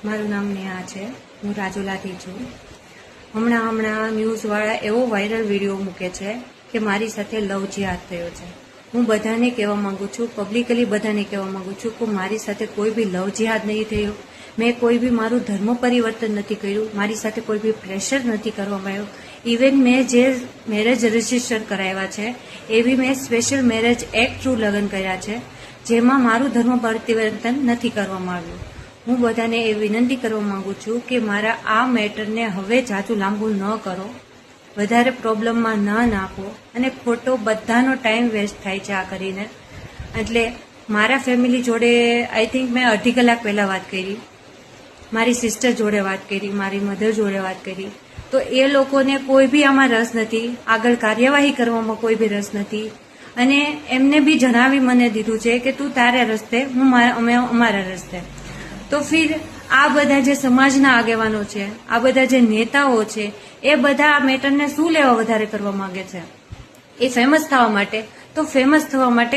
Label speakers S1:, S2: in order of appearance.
S1: મારું નામ નેહા છે. હું રાજુલાથી છું. હમણાં ન્યૂઝવાળા એવો વાયરલ વિડીયો મૂકે છે કે મારી સાથે લવ જિહાદ થયો છે. હું બધાને કહેવા માંગુ છું, પબ્લિકલી બધાને કહેવા માંગુ છું કે મારી સાથે કોઈ બી લવ જિહાદ નહીં થયો. મેં કોઈ બી મારું ધર્મ પરિવર્તન નથી કર્યું. મારી સાથે કોઈ બી પ્રેશર નથી કરવામાં આવ્યું. ઇવન મેં જે મેરેજ રજીસ્ટર કરાવ્યા છે એવી મેં સ્પેશિયલ મેરેજ એક્ટ થ્રુ લગ્ન કર્યા છે, જેમાં મારું ધર્મ પરિવર્તન નથી કરવામાં આવ્યું. હું બધાને એ વિનંતી કરવા માંગુ છું કે મારા આ મેટરને હવે જાજુ લાંબુ ન કરો, વધારે પ્રોબ્લેમમાં ન નાખો અને ખોટો બધાનો ટાઈમ વેસ્ટ થાય છે આ કરીને. એટલે મારા ફેમિલી જોડે આઈ થિંક મેં અડધી કલાક પહેલાં વાત કરી, મારી સિસ્ટર જોડે વાત કરી, મારી મધર જોડે વાત કરી, તો એ લોકોને કોઈ બી આમાં રસ નથી, આગળ કાર્યવાહી કરવામાં કોઈ બી રસ નથી. અને એમને બી જણાવી મને દીધું છે કે તું તારે રસ્તે, અમે અમારા રસ્તે. તો ફિર આ બધા જે સમાજના આગેવાનો છે, આ બધા જે નેતાઓ છે, એ બધા આ મેટરને શું લેવા વધારે કરવા માંગે છે? એ ફેમસ થવા માટે, તો ફેમસ થવા માટે